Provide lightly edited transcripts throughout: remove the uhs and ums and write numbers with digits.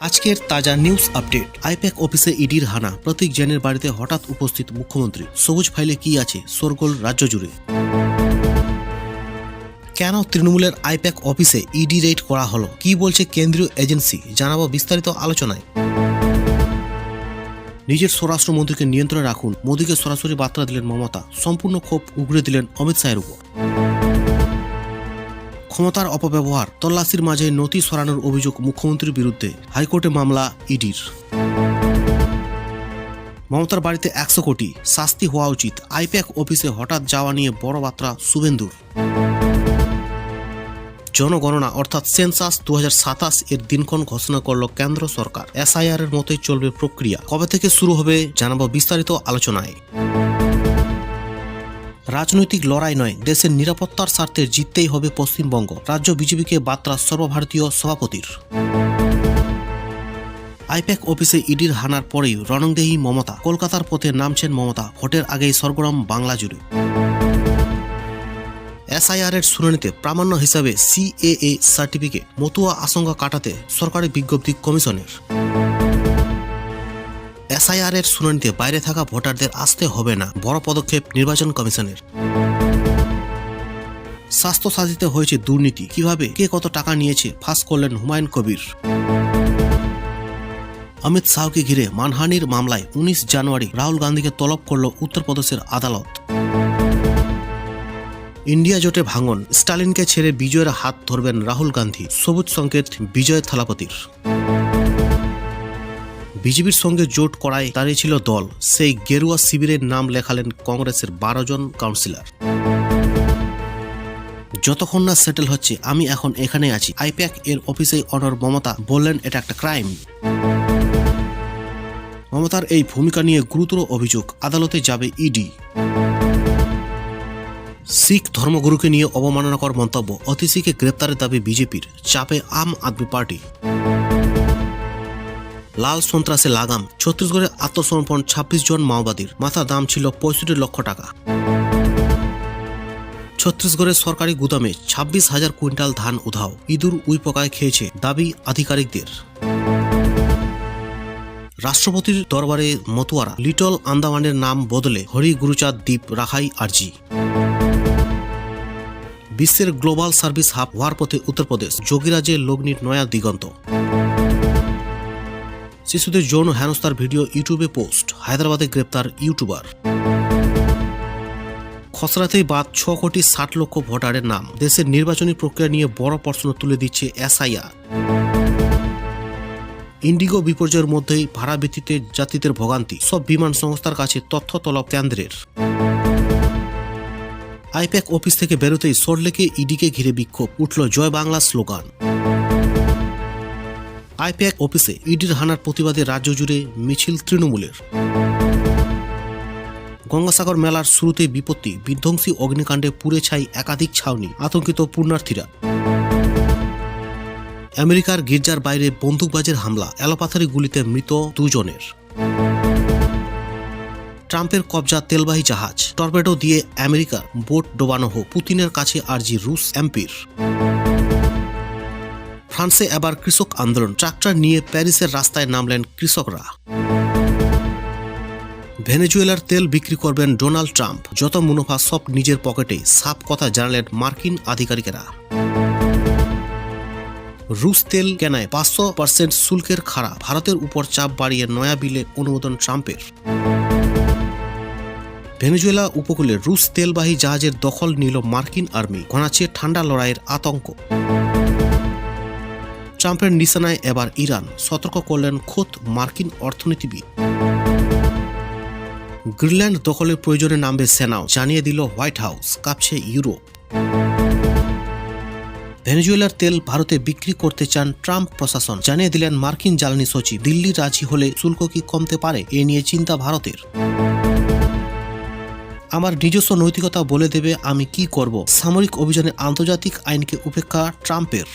আজকের তাজা news update. I-PAC অফিসে ইডির হানা, প্রতীক জৈনের বাড়িতে হঠাৎ উপস্থিত মুখ্যমন্ত্রী। সবুজ ফাইলে কি আছে, শোরগোল রাজ্য জুড়ে। কেন তৃণমূলের আইপ্যাক অফিসে ইডি রেড করা হলো, কি বলছে কেন্দ্রীয় এজেন্সি, জানাবো বিস্তারিত আলোচনায়। নিজের স্বরাষ্ট্রমন্ত্রীকে নিয়ন্ত্রণে রাখুন, মোদীকে সরাসরি বার্তা দিলেন মমতা। সম্পূর্ণ ক্ষোভ উগড়ে দিলেন অমিত শাহের উপর। ক্ষমতার অপব্যবহার, তল্লাশির মাঝে নথি সরানোর অভিযোগ মুখ্যমন্ত্রীর বিরুদ্ধে, হাইকোর্টে মামলা ইডির। মমতার বাড়িতে 100 কোটি, শাস্তি হওয়া উচিত। আইপ্যাক অফিসে হঠাৎ যাওয়া নিয়ে বড় বার্তা শুভেন্দুর। জনগণনা অর্থাৎ সেন্সাস 2027 এর দিনক্ষণ ঘোষণা করল কেন্দ্র সরকার। এসআইআর এর মতোই চলবে প্রক্রিয়া। কবে থেকে শুরু হবে, জানাবো বিস্তারিত আলোচনায়। রাজনৈতিক লড়াই নয়, দেশের নিরাপত্তার স্বার্থে জিততেই হবে পশ্চিমবঙ্গ, রাজ্য বিজেপিকে বার্তা সর্বভারতীয় সভাপতির। আইপ্যাক অফিসে ইডির হানার পরেই রণংদেহী মমতা, কলকাতার পথে নামছেন মমতা। ভোটের আগেই সরগরম বাংলা জুড়ে। এসআইআর এর শুনানিতে প্রামাণ্য হিসাবে সিএএ সার্টিফিকেট, মতুয়া আশঙ্কা কাটাতে সরকারি বিজ্ঞপ্তি কমিশনের। এসআইআর এর শুনানিতে বাইরে থাকা ভোটারদের আসতে হবে না, বড় পদক্ষেপ নির্বাচন কমিশনের। স্বাস্থ্য সাথীতে হয়েছে দুর্নীতি, কিভাবে, কে কত টাকা নিয়েছে ফাঁস করলেন হুমায়ুন কবির। অমিত শাহকে ঘিরে মানহানির মামলায় 19 জানুয়ারি রাহুল গান্ধীকে তলব করল উত্তরপ্রদেশের আদালত। ইন্ডিয়া জোটে ভাঙন, স্টালিনকে ছেড়ে বিজয়ের হাত ধরবেন রাহুল গান্ধী, সবুজ সংকেত বিজয় থালাপতির। বিজেপির সঙ্গে জোট করায় দাঁড়িয়েছিল দল, সেই গেরুয়া শিবিরের নাম লেখালেন কংগ্রেসের 12 জন কাউন্সিলর। যতক্ষণ না সেটেল হচ্ছে আমি এখন এখানে আছি, আইপ্যাক এর অফিসে অনর মমতা বললেন এটা একটা ক্রাইম। মমতার এই ভূমিকা নিয়ে গুরুতর অভিযোগ, আদালতে যাবে ইডি। শিখ ধর্মগুরুকে নিয়ে অবমাননাকর মন্তব্য, অতিথিকে গ্রেপ্তারের দাবি বিজেপির, চাপে আম আদমি পার্টি। লাল সন্ত্রাসে লাগাম, ছত্তিশগড়ে আত্মসমর্পণ 26 জন মাওবাদীর, মাথা দাম ছিল 65 লক্ষ টাকা। ছত্তিশগড়ের সরকারি গুদামে 26,000 কুইন্টাল ধান উধাও, ইঁদুর উইপোকায় খেয়েছে, দাবি আধিকারিকদের। রাষ্ট্রপতির দরবারে মতুয়ারা, লিটল আন্দামানের নাম বদলে হরি গুরুচাঁদ দ্বীপ রাখাই আর্জি। বিশ্বের গ্লোবাল সার্ভিস হাব হওয়ার পথে উত্তরপ্রদেশ, যোগীরাজে লগ্নির নয়া দিগন্ত। শিশুদের যৌন হেনস্থার ভিডিও ইউটিউবে পোস্ট, হায়দ্রাবাদে গ্রেপ্তার ইউটিউবার। খসড়াতেই বাদ 6 কোটি 60 লক্ষ ভোটারের নাম, দেশের নির্বাচনী প্রক্রিয়া নিয়ে বড় প্রশ্ন তুলে দিচ্ছে এসআইআর। ইন্ডিগো বিপর্যয়ের মধ্যেই ভাড়া ভিত্তিতে যাত্রীদের ভোগান্তি, সব বিমান সংস্থার কাছে তথ্য তলব কেন্দ্রের। আইপ্যাক অফিস থেকে বেরোতেই সল্টলেকে ইডিকে ঘিরে বিক্ষোভ, উঠল জয় বাংলা স্লোগান। আইপ্যাক অফিসে ইডির হানার প্রতিবাদে রাজ্য জুড়ে মিছিল তৃণমূলের। গঙ্গাসাগর মেলার শুরুতে বিপত্তি, বিধ্বংসী অগ্নিকাণ্ডে পুড়ে ছাই একাধিক ছাউনি, আতঙ্কিত পুণ্যার্থীরা। আমেরিকার গির্জার বাইরে বন্দুকবাজের হামলা, এলোপাথারি গুলিতে মৃত 2 জনের। ট্রাম্পের কবজা তেলবাহী জাহাজ, টর্পেডো দিয়ে আমেরিকার বোট ডোবানো হোক, পুতিনের কাছে আর্জি রুশ এমপির। ফ্রান্সে এবার কৃষক আন্দোলন, ট্রাক্টর নিয়ে প্যারিসের রাস্তায় নামলেন কৃষকরা। ভেনেজুয়েলার তেল বিক্রি করবেন ডোনাল্ড ট্রাম্প, যত মুনাফা সব নিজের পকেটে, সাফ কথা জানালেন মার্কিন আধিকারিকেরা। রুশ তেল কেনায় 500% শুল্কের খাড়া, ভারতের উপর চাপ বাড়িয়ে নয়া বিলে অনুমোদন ট্রাম্পের। ভেনেজুয়েলা উপকূলে রুশ তেলবাহী জাহাজের দখল নিল মার্কিন আর্মি, ঘনাচ্ছে ঠান্ডা লড়াইয়ের আতঙ্ক। ট্রাম্পের নিশানায় এবার ইরান, সতর্ক করলেন খোদ মার্কিন অর্থনীতিবিদ। গ্রিনল্যান্ড দখলের প্রয়োজনে নামবে সেনাও, জানিয়ে দিল হোয়াইট হাউস, কাঁপছে ইউরোপ। ভেনেজুয়েলার তেল ভারতে বিক্রি করতে চান ট্রাম্প প্রশাসন, জানিয়ে দিলেন মার্কিন জ্বালানি সচিব। দিল্লি রাজি হলে শুল্ক কি কমতে পারে, এ নিয়ে চিন্তা ভারতের। আমার নিজস্ব নৈতিকতা বলে দেবে আমি কি করব, সামরিক অভিযানে আন্তর্জাতিক আইনকে উপেক্ষা ট্রাম্পের।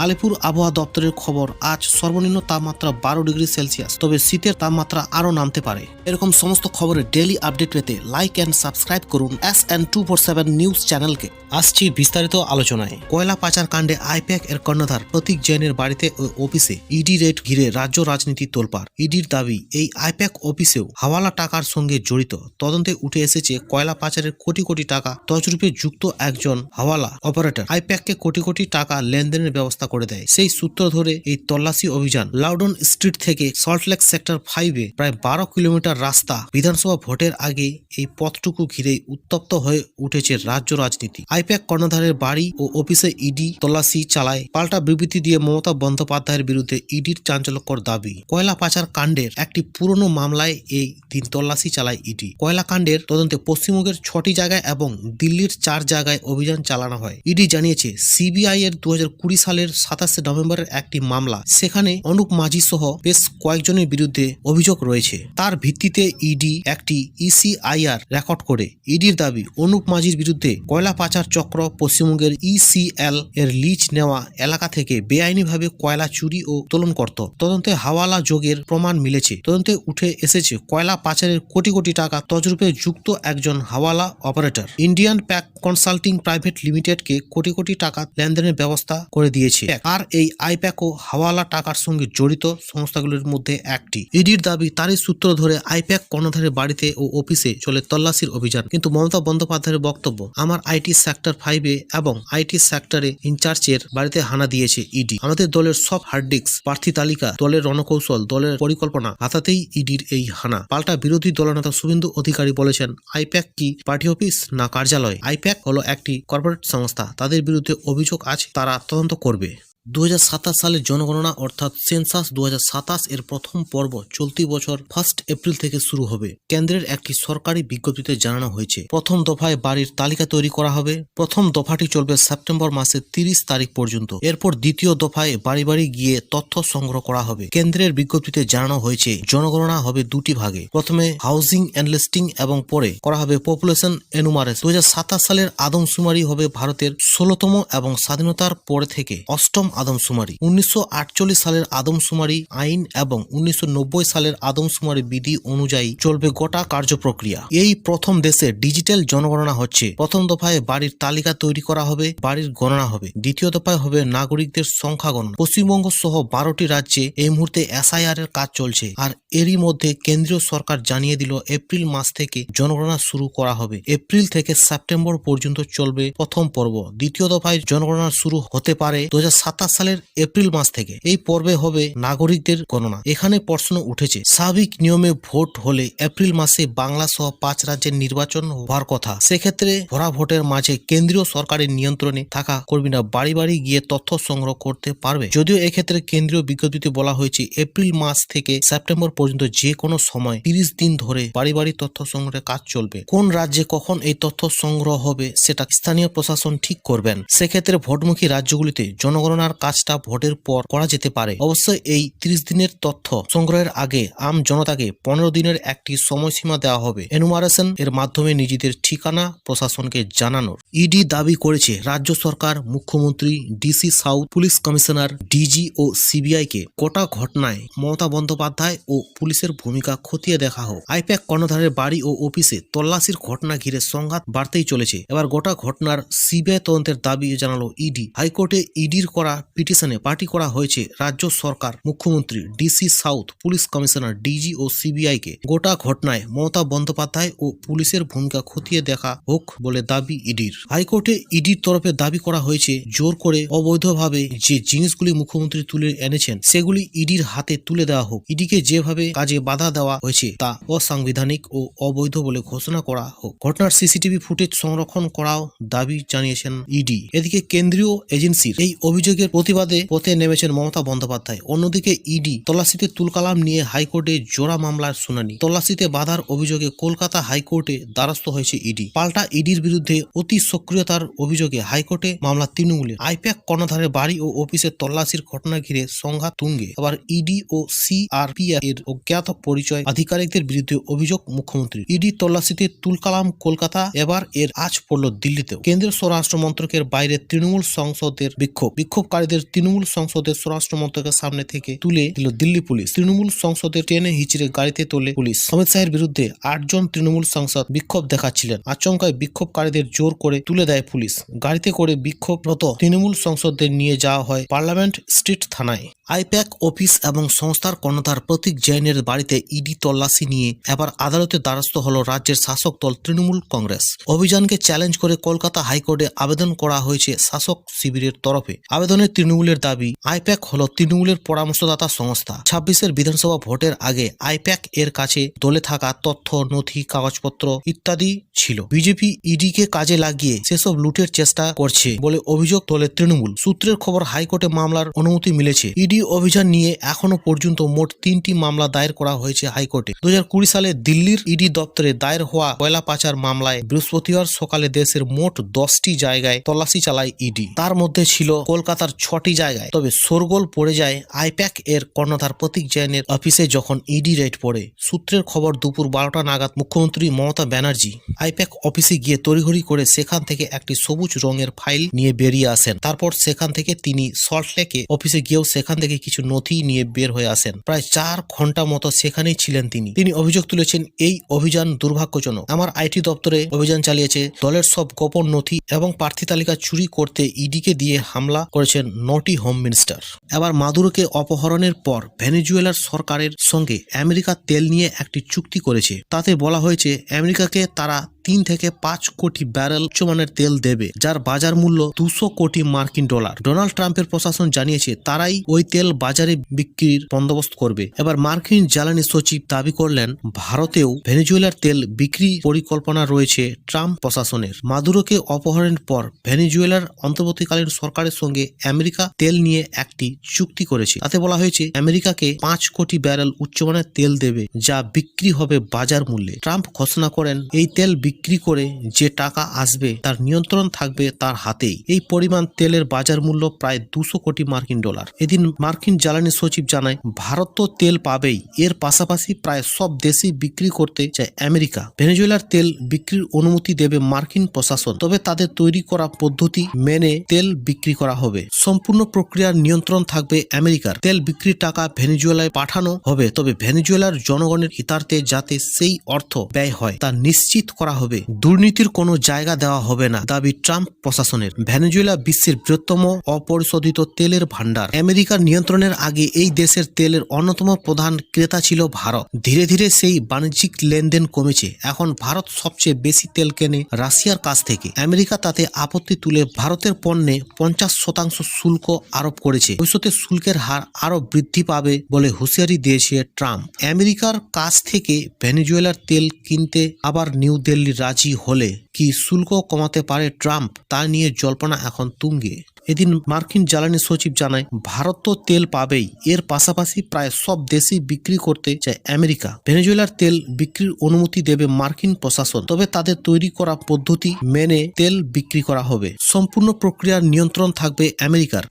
আলিপুর আবহাওয়া দপ্তরের খবর, আজ সর্বনিম্ন তাপমাত্রা 12 ডিগ্রি সেলসিয়াস, তবে শীতের তাপমাত্রা আরো নামতে পারে। এরকম সমস্ত খবরের ডেইলি আপডেট পেতে লাইক এন্ড সাবস্ক্রাইব করুন SN247 নিউজ চ্যানেলকে। আসছি বিস্তারিত আলোচনায়। কয়লা পাচার কাণ্ডে আইপ্যাক এর কর্ণধার প্রতীক জৈনের বাড়িতে ও অফিসে ইডি রেড ঘিরে রাজ্য রাজনীতি তোলপাড়। ইডির দাবি, এই আইপ্যাক অফিসেও হাওয়ালা টাকার সঙ্গে জড়িত। তদন্তে উঠে এসেছে কয়লা পাচারের কোটি কোটি টাকা তছরূপে যুক্ত একজন হাওয়ালা অপারেটর আইপ্যাককে কোটি কোটি টাকা লেনদেনের ব্যবস্থা করে দেয়। সেই সূত্র ধরে এই তল্লাশি অভিযান লাউডন স্ট্রিট থেকে সল্টলেক সেক্টর 5-এ প্রায় 12 কিলোমিটার রাস্তা। বিধানসভা ভোটের আগে এই পথটুকু ঘিরেই উত্তপ্ত হয়ে উঠেছে রাজ্য রাজনীতি। আইপ্যাক কর্ণধারের বাড়ি ও অফিসে ইডি তল্লাশি চালায়। পাল্টা বিবৃতি দিয়ে মমতা বন্দ্যোপাধ্যায়ের বিরুদ্ধে ইডির চাঞ্চল্যকর দাবি। কয়লা পাচার কাণ্ডের একটি পুরনো মামলায় এই দিন তল্লাশি চালায় ইডি। কয়লা কাণ্ডের তদন্তে পশ্চিমবঙ্গের 6টি জায়গায় এবং দিল্লির 4 জায়গায় অভিযান চালানো হয়। ইডি জানিয়েছে, সিবিআই এর 2020 সালের 27 নভেম্বরের একটি মামলা, সেখানে অনুপ মাঝি সহ বেশ কয়েকজনের বিরুদ্ধে অভিযোগ রয়েছে। তার ভিত্তিতে ইডি একটি ECIR রেকর্ড করে। ইডির দাবি, অনুপ মাঝির বিরুদ্ধে কয়লা পাচার চক্র পশ্চিমবঙ্গের ECL এর লিজ নেওয়া এলাকা থেকে বেআইনিভাবে কয়লা চুরি ও উত্তোলন করত। তদন্তে হাওয়ালা যোগের প্রমাণ মিলেছে। তদন্তে উঠে এসেছে কয়লা পাচারের কোটি কোটি টাকা তছরূপে যুক্ত একজন hawala operator Indian PAC consulting private লিমিটেডকে কোটি কোটি টাকা লেনদেনের ব্যবস্থা করে দিয়েছে। আর এই আইপ্যাকও হাওয়ালা টাকার সঙ্গে জড়িত সংস্থাগুলোর মধ্যে একটি। ইডির দাবি, তারই সূত্র ধরে আইপ্যাক কর্ণধারের বাড়িতে ও অফিসে চলে তল্লাশির অভিযান। কিন্তু মমতা বন্দ্যোপাধ্যায়ের বক্তব্য, আমার আইটি সেক্টর 5-এ এবং আইটি সেক্টরে ইনচার্জের বাড়িতে হানা দিয়েছে ইডি। আমাদের দলের সব হার্ড ডিস্ক, প্রার্থী তালিকা, দলের রণকৌশল, দলের পরিকল্পনা হাতাতেই ইডির এই হানা। পাল্টা বিরোধী দলনেতা শুভেন্দু অধিকারী বলেছেন, আইপ্যাক কি পার্টি অফিস না কার্যালয়? আইপ্যাক হলো একটি কর্পোরেট সংস্থা। তাদের বিরুদ্ধে অভিযোগ আছে, তারা তদন্ত করবে। 2027 সালের জনগণনা অর্থাৎ সেন্সাস 2027 এর প্রথম পর্ব চলতি বছর 1 এপ্রিল থেকে শুরু হবে। কেন্দ্রের একটি সরকারি বিজ্ঞপ্তিতে জানানো হয়েছে, প্রথম দফায় বাড়ির তালিকা তৈরি করা হবে। প্রথম দফাটি চলবে সেপ্টেম্বর মাসের 30 তারিখ পর্যন্ত। এরপর দ্বিতীয় দফায় বাড়ি বাড়ি গিয়ে তথ্য সংগ্রহ করা হবে। কেন্দ্রের বিজ্ঞপ্তিতে জানানো হয়েছে, জনগণনা হবে দুটি ভাগে। প্রথমে হাউজিং এনলিস্টিং এবং পরে করা হবে পপুলেশন এনুমারেশন। 2027 সালের আদমশুমারি হবে ভারতের 16তম এবং স্বাধীনতার পরে থেকে 8ম আদমশুমারি। 1948 সালের আদমশুমারি আইন এবং 1990 সালের আদমশুমারি বিধি অনুযায়ী চলবে গোটা কার্যপ্রক্রিয়া। এই প্রথম দেশে ডিজিটাল জনগণনা হচ্ছে। প্রথম দফায় বাড়ির তালিকা তৈরি করা হবে, বাড়ির গণনা হবে। দ্বিতীয় দফায় হবে নাগরিকদের সংখ্যা গণনা। পশ্চিমবঙ্গ সহ 12টি রাজ্যে এই মুহূর্তে SIR এর কাজ চলছে। আর এরই মধ্যে কেন্দ্রীয় সরকার জানিয়ে দিল, এপ্রিল মাস থেকে জনগণনা শুরু করা হবে। এপ্রিল থেকে সেপ্টেম্বর পর্যন্ত চলবে প্রথম পর্ব। দ্বিতীয় দফায় জনগণনা শুরু হতে পারে 2027 সালের এপ্রিল মাস থেকে। এই পর্বে হবে নাগরিকদের গণনা। এখানে প্রশ্ন উঠেছে, স্বাভাবিক নিয়মে ভোট হলে এপ্রিল মাসে বাংলা সহ 5 রাজ্যের নির্বাচন হওয়ার কথা। সেক্ষেত্রে ভরা ভোটের মাঝে কেন্দ্রীয় সরকারের নিয়ন্ত্রণে থাকা কর্মীরা বাড়ি বাড়ি গিয়ে তথ্য সংগ্রহ করতে পারবে। যদিও এক্ষেত্রে কেন্দ্রীয় বিজ্ঞপ্তিতে বলা হয়েছে, এপ্রিল মাস থেকে সেপ্টেম্বর পর্যন্ত যে কোনো সময় 30 দিন ধরে বাড়ি বাড়ি তথ্য সংগ্রহের কাজ চলবে। কোন রাজ্যে কখন এই তথ্য সংগ্রহ হবে সেটা স্থানীয় প্রশাসন ঠিক করবেন। সেক্ষেত্রে ভোটমুখী রাজ্যগুলিতে জনগণনার কাজটা ভোটের পর করা যেতে পারে। অবশ্যই এই 30 দিনের তথ্য সংগ্রহের আগে আম জনতাকে 15 দিনের একটি সময়সীমা দেওয়া হবে এনুমারেশন এর মাধ্যমে নিজেদের ঠিকানা প্রশাসনকে জানানোর। ইডি দাবি করেছে, রাজ্য সরকার, মুখ্যমন্ত্রী, DC south, police commissioner, DG ও সিবিআইকে গোটা ঘটনায় মমতা বন্দ্যোপাধ্যায় ও পুলিশের ভূমিকা খতিয়ে দেখা হোক। আইপ্যাক কর্ণধারের বাড়ি ও অফিসে তল্লাশির ঘটনা ঘিরে সংঘাত বাড়তেই চলেছে। এবার গোটা ঘটনার সিবিআই তদন্তের দাবি জানালো ইডি। হাইকোর্টে ইডির করা পিটিশনে পার্টি করা হয়েছে রাজ্য সরকার, মুখ্যমন্ত্রী, DC south, police commissioner, DG ও সিবিআইকে গোটা ঘটনায় মমতা বন্দ্যোপাধ্যায় ও পুলিশের ভূমিকা খতিয়ে দেখা হোক বলে দাবি ইডির। হাইকোর্টে ইডির তরফে দাবি করা হয়েছে, জোর করে অবৈধভাবে যে জিনিসগুলি মুখ্যমন্ত্রী তুলে এনেছেন সেগুলি ইডির হাতে তুলে দেওয়া হোক। ইডিকে যেভাবে কাজে বাধা দেওয়া হয়েছে তা অসাংবিধানিক ও অবৈধ বলে ঘোষণা করা হোক। ঘটনার সিসিটিভি ফুটেজ সংরক্ষণ করাও দাবি জানিয়েছেন ইডি। এদিকে কেন্দ্রীয় এজেন্সির এই অভিযোগের প্রতিবাদে পথে নেমেছেন মমতা বন্দ্যোপাধ্যায়। অন্যদিকে ইডি তল্লাশিতে তুলকালাম নিয়ে হাইকোর্টে জোড়া মামলার শুনানি। তল্লাশিতে বাধার অভিযোগে কলকাতা হাইকোর্টে দ্বারস্থ হয়েছে ইডি। পাল্টা ইডির বিরুদ্ধে অতি সক্রিয়তার অভিযোগে হাইকোর্টে মামলা তৃণমূলের। আইপ্যাক কর্ণধারের বাড়ি ও অফিসে তল্লাশির ঘটনা ঘিরে সংঘাত তুঙ্গে। আবার ইডি ও সিআরপিএফ এর অজ্ঞাত পরিচয় আধিকারিকদের বিরুদ্ধে অভিযোগ মুখ্যমন্ত্রী। ইডি তল্লাশিতে তুলকালাম কলকাতা, এবার এর আজ পড়ল দিল্লিতেও। কেন্দ্রীয় স্বরাষ্ট্র মন্ত্রকের বাইরে তৃণমূল সংসদের বিক্ষোভকারীদের তৃণমূল সংসদের স্বরাষ্ট্র মন্ত্রকের সামনে থেকে তুলে দিল দিল্লি পুলিশ। তৃণমূল সংসদের টেনে হিচড়ে গাড়িতে তোলে পুলিশ। অমিত শাহের বিরুদ্ধে 8 জন তৃণমূল সাংসদ বিক্ষোভ দেখাচ্ছিলেন। আচমকায় বিক্ষোভকারীদের জোর করে তুলে দেয় পুলিশ। গাড়িতে করে বিক্ষোভরত তৃণমূল সংসদদের নিয়ে যাওয়া হয় পার্লামেন্ট স্ট্রিট থানায়। আইপ্যাক অফিস এবং সংস্থার কর্ণধার প্রতীক জৈনের বাড়িতে ইডি তল্লাশি নিয়ে এবার আদালতের দ্বারস্থ হল রাজ্যের শাসক দল তৃণমূল কংগ্রেস। অভিযানকে চ্যালেঞ্জ করে কলকাতা হাইকোর্টে আবেদন করা হয়েছে শাসক শিবিরের তরফে। আবেদনে তৃণমূলের দাবি, আইপ্যাক হল তৃণমূলের পরামর্শদাতা সংস্থা। 26-এর বিধানসভা ভোটের আগে আইপ্যাক এর কাছে দলে থাকা তথ্য, নথি, কাগজপত্র ইত্যাদি ছিল। বিজেপি ইডিকে কাজে লাগিয়ে সেসব লুটের চেষ্টা করছে বলে অভিযোগ তোলে তৃণমূল। সূত্রের খবর, হাইকোর্টে মামলার অনুমতি মিলেছে। ইডি অভিযান নিয়ে এখনো পর্যন্ত মোট 3টি মামলা দায়ের করা হয়েছে হাইকোর্টে। 2020 সালে দিল্লির ইডি দপ্তরে দায়ের হওয়া কয়লা পাচার মামলায় বৃহস্পতিবার সকালে দেশের মোট 10টি জায়গায় তল্লাশি চালায় ইডি। তার মধ্যে ছিল কলকাতার 6টি জায়গায়। তবে শোরগোল পড়ে যায় আইপ্যাক এর কর্ণধার প্রতীক জৈনের অফিসে যখন ইডি রেড পড়ে। সূত্রের খবর, দুপুর 12টা নাগাদ মুখ্যমন্ত্রী মমতা ব্যানার্জি আইপ্যাক অফিসে গিয়ে তড়িঘড়ি করে সেখান থেকে একটি সবুজ রঙের ফাইল নিয়ে বেরিয়ে আসেন। তারপর সেখান থেকে তিনি সল্টলেকে অফিসে গিয়েও সেখান থেকে কিছু নথি নিয়ে বের হয়ে আসেন। প্রায় 4 ঘন্টা মতো সেখানেই ছিলেন তিনি অভিযোগ তুলেছেন, এই অভিযান দুর্ভাগ্যজনক। আমার আইটি দপ্তরে অভিযান চালিয়েছে, দলের সব গোপন নথি এবং প্রার্থী তালিকা চুরি করতে ইডিকে দিয়ে হামলা করেছেন নটি হোম মিনিস্টার। এবার মাদুরোকে অপহরণের পর ভেনেজুয়েলার সরকারের সঙ্গে আমেরিকা তেল নিয়ে একটি চুক্তি করেছে। তাতে বলা হয়েছে আমেরিকাকে তারা 3 থেকে 5 কোটি ব্যারেল উচ্চমানের তেল দেবে, যার বাজার মূল্য 200 কোটি মার্কিন ডলার। ডোনাল্ড ট্রাম্পের প্রশাসন জানিয়েছে তারাই ওই তেল বাজারে বিক্রির বন্দোবস্ত করবে। এবার মার্কিন জ্বালানি সচিব দাবি করলেন, ভারতেও ভেনেজুয়েলার তেল বিক্রি পরিকল্পনা রয়েছে ট্রাম্প প্রশাসনের। মাদুরোকে অপহরণের পর ভেনেজুয়েলার অন্তর্বর্তীকালীন সরকারের সঙ্গে আমেরিকা তেল নিয়ে একটি চুক্তি করেছে। তাতে বলা হয়েছে আমেরিকাকে 5 কোটি ব্যারেল উচ্চমানের তেল দেবে, যা বিক্রি হবে বাজার মূল্যে। ট্রাম্প ঘোষণা করেন, এই তেল বিক্রি করে যে টাকা আসবে তার নিয়ন্ত্রণ থাকবে তার হাতেই। এই পরিমাণ তেলের বাজার মূল্য প্রায় 200 কোটি মার্কিন ডলার। এদিন মার্কিন জ্বালানি সচিব জানায়, ভারত তো তেল পাবেই, এর পাশাপাশি প্রায় সব দেশই বিক্রি করতে চায় আমেরিকা। ভেনেজুয়েলার তেল বিক্রির অনুমতি দেবে মার্কিন প্রশাসন, তবে তাদের তৈরি করা পদ্ধতি মেনে তেল বিক্রি করা হবে। সম্পূর্ণ প্রক্রিয়ার নিয়ন্ত্রণ থাকবে আমেরিকার। তেল বিক্রির টাকা ভেনেজুয়েলায় পাঠানো হবে, তবে ভেনেজুয়েলার জনগণের হিতার্থে যাতে সেই অর্থ ব্যয় হয় তা নিশ্চিত করা হবে। দুর্নীতির কোনো জায়গা দেওয়া হবে না, দাবি ট্রাম্প প্রশাসনের। ভেনেজুয়েলা বিশ্বের বৃহত্তম অপরিশোধিত তেলের ভান্ডার। আমেরিকার নিয়ন্ত্রণের আগে এই দেশের তেলের অন্যতম প্রধান ক্রেতা ছিল ভারত। ধীরে ধীরে সেই বাণিজ্যিক লেনদেন কমেছে। এখন ভারত সবচেয়ে বেশি তেল কেনে রাশিয়ার কাছ থেকে। আমেরিকা তাতে আপত্তি তুলে ভারতের পণ্যে 50% শুল্ক আরোপ করেছে। ভবিষ্যতে শুল্কের হার আরো বৃদ্ধি পাবে বলে হুঁশিয়ারি দিয়েছে ট্রাম্প। আমেরিকার কাছ থেকে ভেনেজুয়েলার তেল কিনতে আবার নিউ দিল্লি রাজি হলে কি শুল্ক কমাতে পারে ট্রাম্প, তা নিয়ে জল্পনা এখন তুঙ্গে। এদিন মার্কিন জ্বালানি সচিব জানায়, ভারত তো তেল পাবেই, এর পাশাপাশি প্রায় সব দেশই বিক্রি করতে চায় আমেরিকা। ভেনেজুয়েলার তেল বিক্রির অনুমতি দেবে মার্কিন প্রশাসন, তবে তাদের তৈরি করা পদ্ধতি মেনে তেল বিক্রি করা হবে। সম্পূর্ণ প্রক্রিয়ার নিয়ন্ত্রণ থাকবে আমেরিকার।